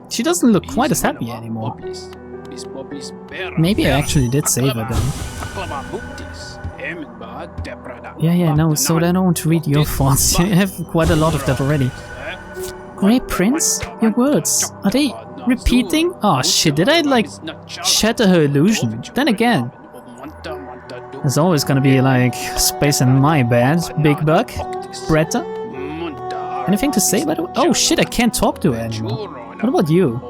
She doesn't look quite as happy anymore. Maybe I actually did save her then. Yeah, no, so I don't want to read your thoughts. You have quite a lot of that already. Great Prince, your words, are they repeating? Oh shit, did I like shatter her illusion? Then again, there's always gonna be like space in my bed. Big Buck, Bretta. Anything to say by the way? Oh shit, I can't talk to her anymore. What about you?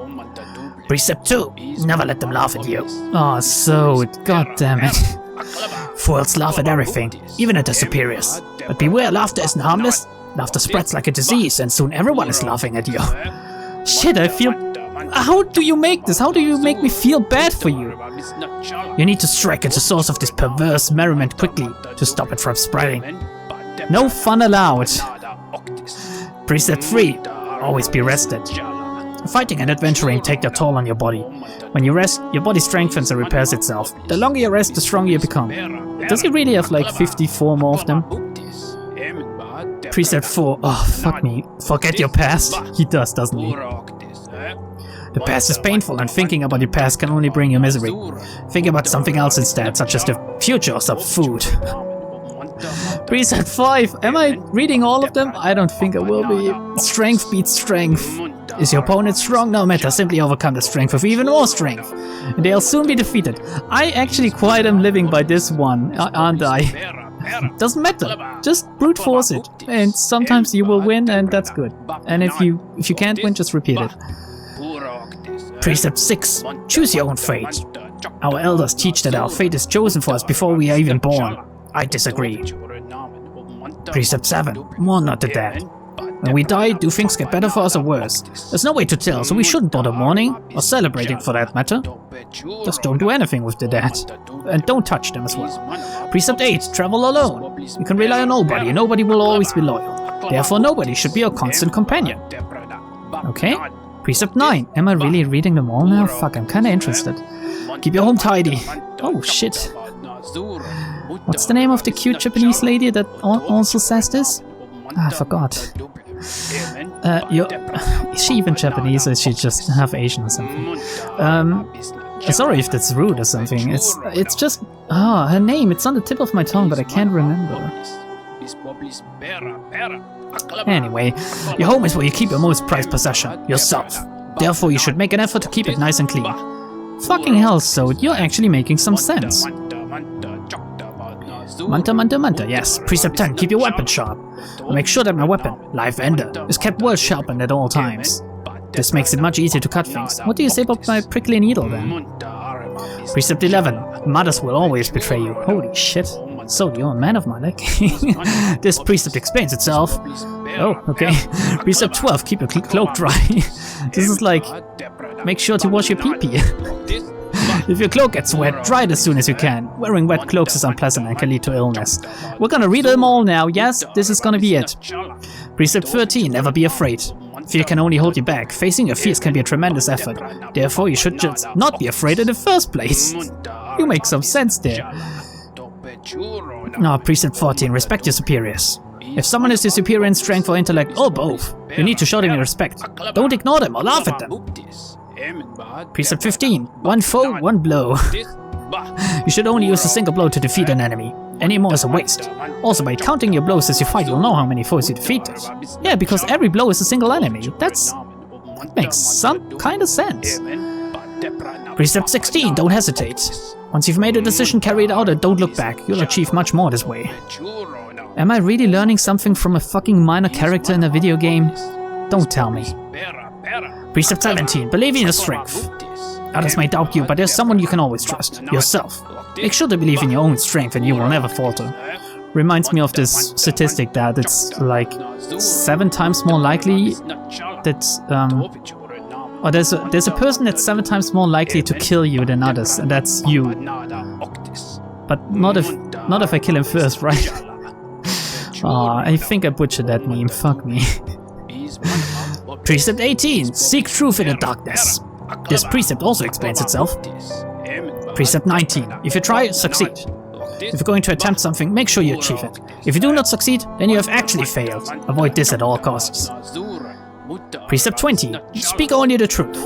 Precept 2, never let them laugh at you. Oh, so, god damn it. Foils laugh at everything, even at their superiors. But beware, laughter isn't harmless. Laughter spreads like a disease, and soon everyone is laughing at you. Shit, I feel... How do you make this? How do you make me feel bad for you? You need to strike at the source of this perverse merriment quickly to stop it from spreading. No fun allowed. Precept 3, always be rested. Fighting and adventuring take their toll on your body. When you rest, your body strengthens and repairs itself. The longer you rest, the stronger you become. Does he really have like 54 more of them? Precept 4, oh fuck me, forget your past. He does, doesn't he? The past is painful, and thinking about your past can only bring you misery. Think about something else instead, such as the future or some food. Precept 5, am I reading all of them? I don't think I will be. Strength beats strength. Is your opponent strong? No matter, simply overcome the strength with even more strength. And they'll soon be defeated. I actually quite am living by this one, aren't I? Doesn't matter, just brute force it. And sometimes you will win, and that's good. And if you can't win, just repeat it. Precept 6, choose your own fate. Our elders teach that our fate is chosen for us before we are even born. I disagree. Precept 7, mourn not the dead. When we die, do things get better for us or worse? There's no way to tell, so we shouldn't bother mourning, or celebrating for that matter. Just don't do anything with the dead. And don't touch them as well. Precept 8, travel alone. You can rely on nobody, and nobody will always be loyal. Therefore, nobody should be your constant companion. Okay. Precept 9, Am I really reading them all now? Fuck, I'm kinda interested. keep your home tidy. Oh shit. What's the name of the cute Japanese lady that also says this? Ah, I forgot. Is she even Japanese, or is she just half Asian or something? Sorry if that's rude or something. It's just her name. It's on the tip of my tongue, but I can't remember. Anyway, your home is where you keep your most prized possession, yourself. Therefore, you should make an effort to keep it nice and clean. Fucking hell, Zote, you're actually making some sense. Manta, yes. Precept 10, keep your weapon sharp. Make sure that my weapon, Life Ender, is kept well sharpened at all times. This makes it much easier to cut things. What do you say about my prickly needle then? Precept 11, mothers will always betray you. Holy shit. So you're a man of my liking. This precept explains itself. Oh, okay. Precept 12, keep your cloak dry. This is like, make sure to wash your pee-pee. If your cloak gets wet, dry it as soon as you can. Wearing wet cloaks is unpleasant and can lead to illness. We're gonna read them all now, yes? This is gonna be it. Precept 13, never be afraid. Fear can only hold you back. Facing your fears can be a tremendous effort. Therefore, you should just not be afraid in the first place. You make some sense there. Now, Precept 14, respect your superiors. If someone is your superior in strength or intellect, or both, you need to show them your respect. Don't ignore them or laugh at them. Precept 15, one foe, one blow. You should only use a single blow to defeat an enemy. Any more is a waste. Also, by counting your blows as you fight, you'll know how many foes you defeated. Yeah, because every blow is a single enemy. That makes some kind of sense. Precept 16, don't hesitate. Once you've made a decision, carry it out and don't look back. You'll achieve much more this way. Am I really learning something from a fucking minor character in a video game? Don't tell me. Precept 17, believe in your strength. Others may doubt you, but there's someone you can always trust. Yourself. Make sure to believe in your own strength and you will never falter. Reminds me of this statistic that it's like 7 times more likely that or there's a person that's 7 times more likely to kill you than others, and that's you. But not if I kill him first, right? I think I butchered that meme, fuck me. Precept 18, seek truth in the darkness. This precept also explains itself. Precept 19, if you try, succeed. If you're going to attempt something, make sure you achieve it. If you do not succeed, then you have actually failed. Avoid this at all costs. Precept 20. Speak only the truth.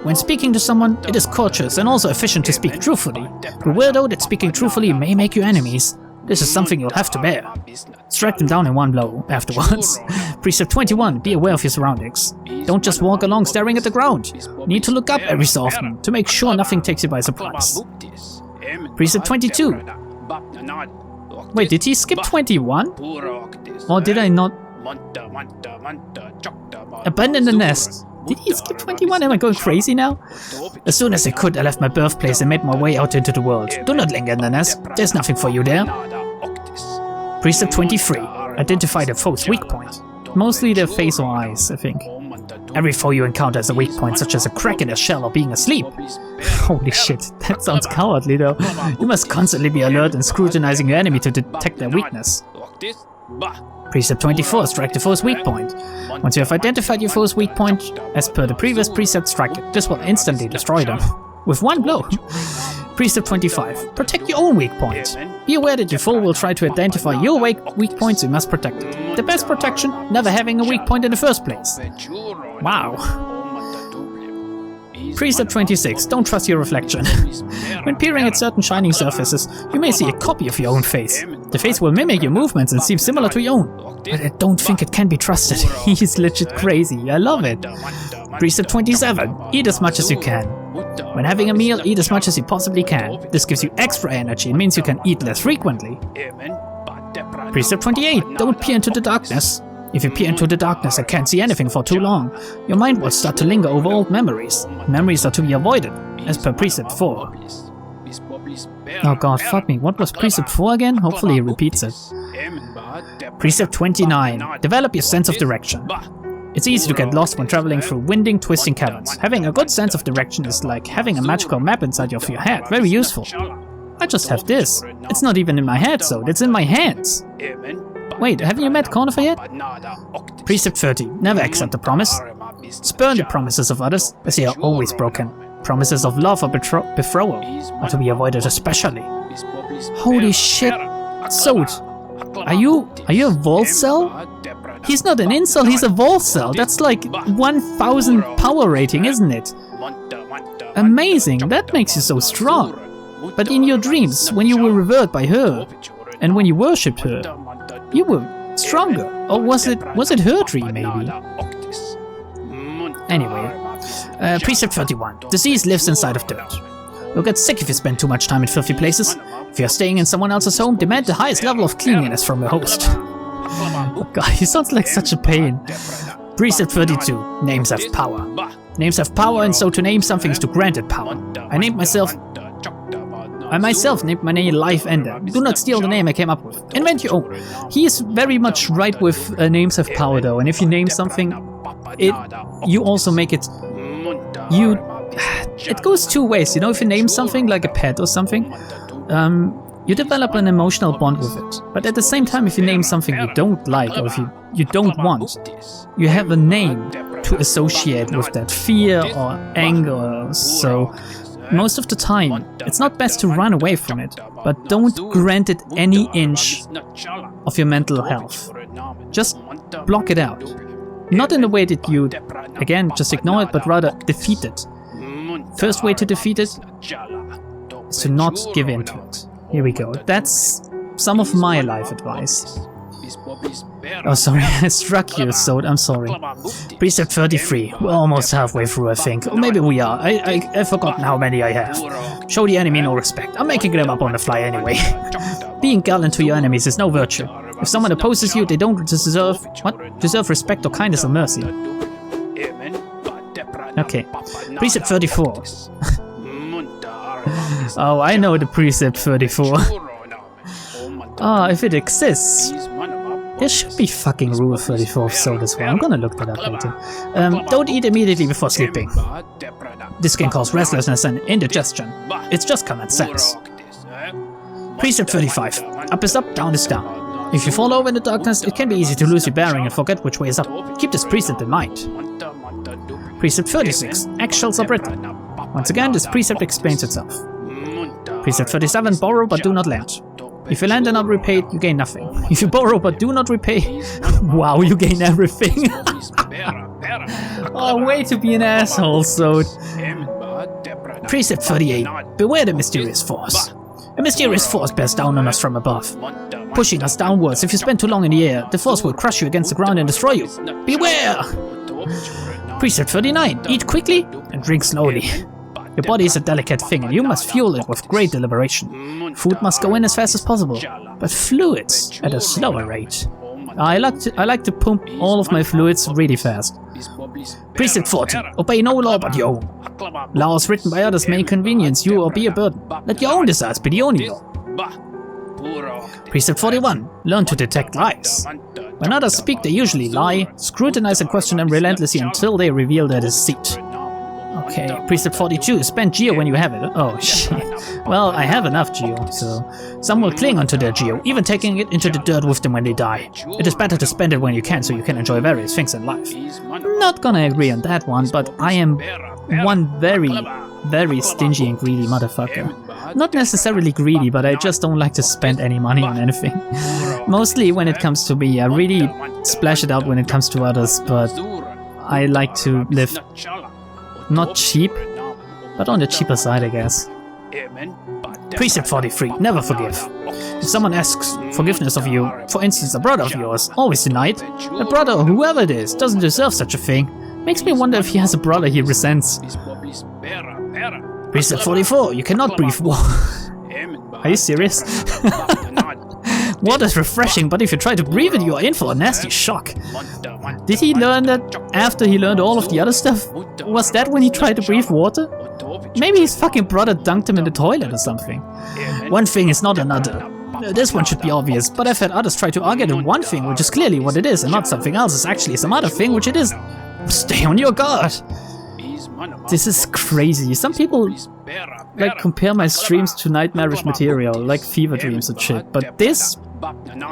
When speaking to someone, it is courteous and also efficient to speak truthfully. Beware though that speaking truthfully may make you enemies. This is something you'll have to bear. Strike them down in one blow afterwards. Precept 21. Be aware of your surroundings. Don't just walk along staring at the ground. Need to look up every so often to make sure nothing takes you by surprise. Precept 22. Wait, did he skip 21? Or did I not? Abandon the nest. Did he skip 21? Am I going crazy now? As soon as I could, I left my birthplace and made my way out into the world. Do not linger in the nest. There's nothing for you there. Precept 23. Identify the foe's weak point. Mostly their face or eyes, I think. Every foe you encounter has a weak point, such as a crack in their shell or being asleep. Holy shit, that sounds cowardly though. You must constantly be alert and scrutinizing your enemy to detect their weakness. Precept 24. Strike the foe's weak point. Once you have identified your foe's weak point, as per the previous precept, strike it. This will instantly destroy them. With one blow. Precept 25. Protect your own weak point. Be aware that your foe will try to identify your weak points, so you must protect it. The best protection, never having a weak point in the first place. Wow. Precept 26. Don't trust your reflection. When peering at certain shining surfaces, you may see a copy of your own face. The face will mimic your movements and seem similar to your own. But I don't think it can be trusted. He's legit crazy. I love it. Precept 27. Eat as much as you can. When having a meal, eat as much as you possibly can. This gives you extra energy and means you can eat less frequently. Precept 28. Don't peer into the darkness. If you peer into the darkness and can't see anything for too long, your mind will start to linger over old memories. Memories are to be avoided, as per Precept 4. Oh god, fuck me. What was Precept 4 again? Hopefully he repeats it. Precept 29. Develop your sense of direction. It's easy to get lost when traveling through winding, twisting caverns. Having a good sense of direction is like having a magical map inside of your head. Very useful. I just have this. It's not even in my head, so it's in my hands. Wait, haven't you met Cornifer yet? Precept 30. Never accept a promise. Spurn the promises of others, as they are always broken. Promises of love or betrothal are to be avoided especially. Holy shit. Zote, are you a Volcel? He's not an incel, he's a Volcel. That's like 1000 power rating, isn't it? Amazing, that makes you so strong. But in your dreams, when you were revered by her, and when you worshipped her, you were stronger. Or was it her dream, maybe? Anyway, Precept 31. Disease lives inside of dirt. You'll get sick if you spend too much time in filthy places. If you're staying in someone else's home, demand the highest level of cleanliness from your host. Oh god, he sounds like such a pain. Precept 32. Names have power. Names have power, and so to name something is to grant it power. I myself named my name Life Ender. Do not steal the name I came up with. Invent your own. He is very much right with names have power though, and if you name something, you also make it... It goes two ways, you know, if you name something like a pet or something, you develop an emotional bond with it. But at the same time, if you name something you don't like or if you don't want, you have a name to associate with that fear or anger. So most of the time, it's not best to run away from it, but don't grant it any inch of your mental health. Just block it out. Not in the way that you, again, just ignore it, but rather defeat it. First way to defeat it is to not give in to it. Here we go. That's some of my life advice. Oh, sorry, I struck you, Zote. I'm sorry. Precept 33. We're almost halfway through, I think. Or maybe we are. I've forgotten how many I have. Show the enemy no respect. I'm making them up on the fly anyway. Being gallant to your enemies is no virtue. If someone opposes you, they don't deserve respect or kindness or mercy. Okay. Precept 34. Oh, I know the Precept 34. If it exists. There should be fucking Rule 34 of Zote as well. I'm gonna look that up later. Don't eat immediately before sleeping. This can cause restlessness and indigestion. It's just common sense. Precept 35. Up is up, down is down. If you fall over in the darkness, it can be easy to lose your bearing and forget which way is up. Keep this precept in mind. Precept 36. Eggshells are brittle. Once again, this precept explains itself. Precept 37. Borrow but do not lend. If you lend and not repay, you gain nothing. If you borrow but do not repay, wow, you gain everything. Oh, way to be an asshole, Zote. Precept 38. Beware the mysterious force. A mysterious force bears down on us from above, pushing us downwards. If you spend too long in the air, the force will crush you against the ground and destroy you. Beware! Precept 39. Eat quickly and drink slowly. Your body is a delicate thing and you must fuel it with great deliberation. Food must go in as fast as possible, but fluids at a slower rate. I like to pump all of my fluids really fast. Precept 40. Obey no law but your own. Laws written by others may inconvenience you or be a burden. Let your own desires be the only law. Precept 41. Learn to detect lies. When others speak, they usually lie. Scrutinize and question them relentlessly until they reveal their deceit. Okay, Precept 42. Spend geo when you have it. Oh shit. Well, I have enough geo, so some will cling onto their geo, even taking it into the dirt with them when they die. It is better to spend it when you can, so you can enjoy various things in life. Not gonna agree on that one, but I am one very stingy and greedy motherfucker. Not necessarily greedy, but I just don't like to spend any money on anything. Mostly when it comes to me, I really splash it out when it comes to others, but I like to live not cheap, but on the cheaper side, I guess. Precept 43. Never forgive. If someone asks forgiveness of you, for instance a brother of yours, always deny it. A brother or whoever it is doesn't deserve such a thing. Makes me wonder if he has a brother he resents. Precept 44. You cannot breathe water. Are you serious? Water is refreshing, but if you try to breathe it, you are in for a nasty shock. Did he learn that after he learned all of the other stuff? Was that when he tried to breathe water? Maybe his fucking brother dunked him in the toilet or something. One thing is not another. This one should be obvious, but I've had others try to argue that one thing, which is clearly what it is, and not something else, is actually some other thing, which it isn't. Stay on your guard. This is crazy. Some people like compare my streams to nightmarish material, like fever dreams and shit, but this,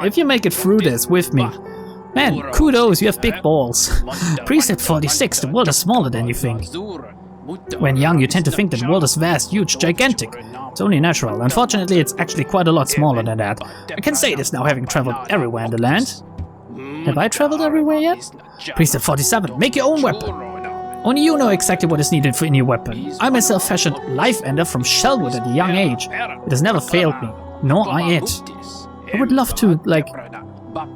if you make it through this with me, man, kudos, you have big balls. Precept 46. The world is smaller than you think. When young, you tend to think that the world is vast, huge, gigantic. It's only natural. Unfortunately, it's actually quite a lot smaller than that. I can say this now, having traveled everywhere in the land. Have I traveled everywhere yet? Precept 47. Make your own weapon. Only you know exactly what is needed for any weapon. I myself fashioned Life Ender from shellwood at a young age. It has never failed me, nor I it. I would love to, like,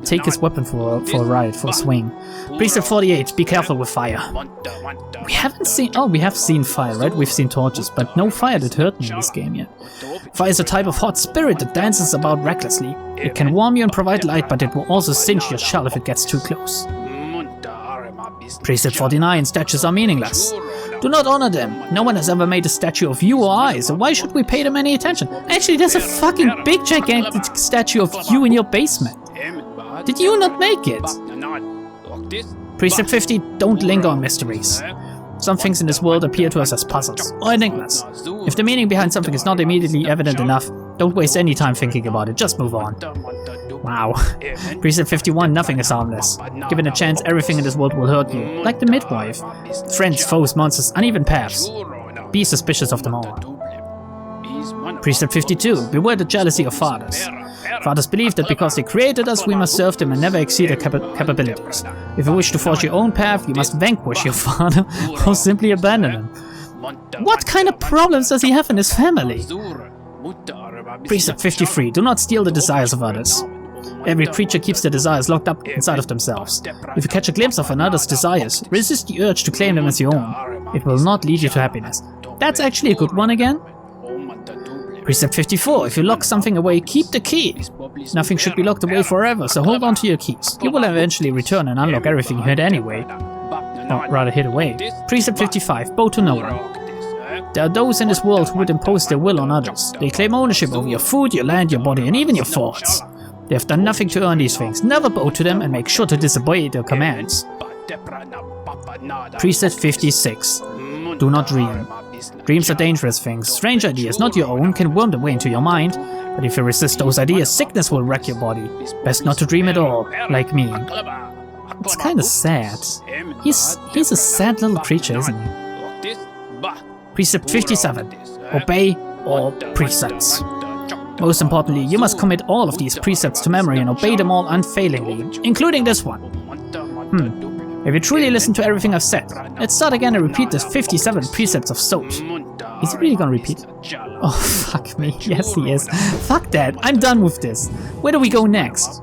take his weapon for a ride, for a swing. Precept 48. Be careful with fire. We haven't seen... Oh, we have seen fire, right? We've seen torches, but no fire that hurt me in this game yet. Fire is a type of hot spirit that dances about recklessly. It can warm you and provide light, but it will also singe your shell if it gets too close. Precept 49. Statues are meaningless. Do not honor them. No one has ever made a statue of you or I, so why should we pay them any attention? Actually, there's a fucking big gigantic statue of you in your basement. Did you not make it? Precept 50. Don't linger on mysteries. Some things in this world appear to us as puzzles or enigmas. If the meaning behind something is not immediately evident enough, don't waste any time thinking about it, just move on. Wow. Precept 51. Nothing is harmless. Given a chance, everything in this world will hurt you, like the midwife. Friends, foes, monsters, uneven paths. Be suspicious of them all. Precept 52. Beware the jealousy of fathers. Fathers believe that because they created us, we must serve them and never exceed their capabilities. If you wish to forge your own path, you must vanquish your father or simply abandon him. What kind of problems does he have in his family? Precept 53. Do not steal the desires of others. Every creature keeps their desires locked up inside of themselves. If you catch a glimpse of another's desires, resist the urge to claim them as your own. It will not lead you to happiness. That's actually a good one again. Precept 54. If you lock something away, keep the key. Nothing should be locked away forever, so hold on to your keys. You will eventually return and unlock everything you hid anyway. Or rather hid away. Precept 55. Bow to no one. There are those in this world who would impose their will on others. They claim ownership over your food, your land, your body, and even your thoughts. They have done nothing to earn these things. Never bow to them and make sure to disobey their commands. Precept 56. Do not dream. Dreams are dangerous things. Strange ideas, not your own, can worm their way into your mind. But if you resist those ideas, sickness will wreck your body. Best not to dream at all, like me. It's kinda sad. He's a sad little creature, isn't he? Precept 57. Obey all precepts. Most importantly, you must commit all of these precepts to memory and obey them all unfailingly, including this one. If you truly listen to everything I've said, let's start again and repeat the 57 precepts of Zote. Is he really gonna repeat? Oh, fuck me. Yes, he is. Fuck that. I'm done with this. Where do we go next?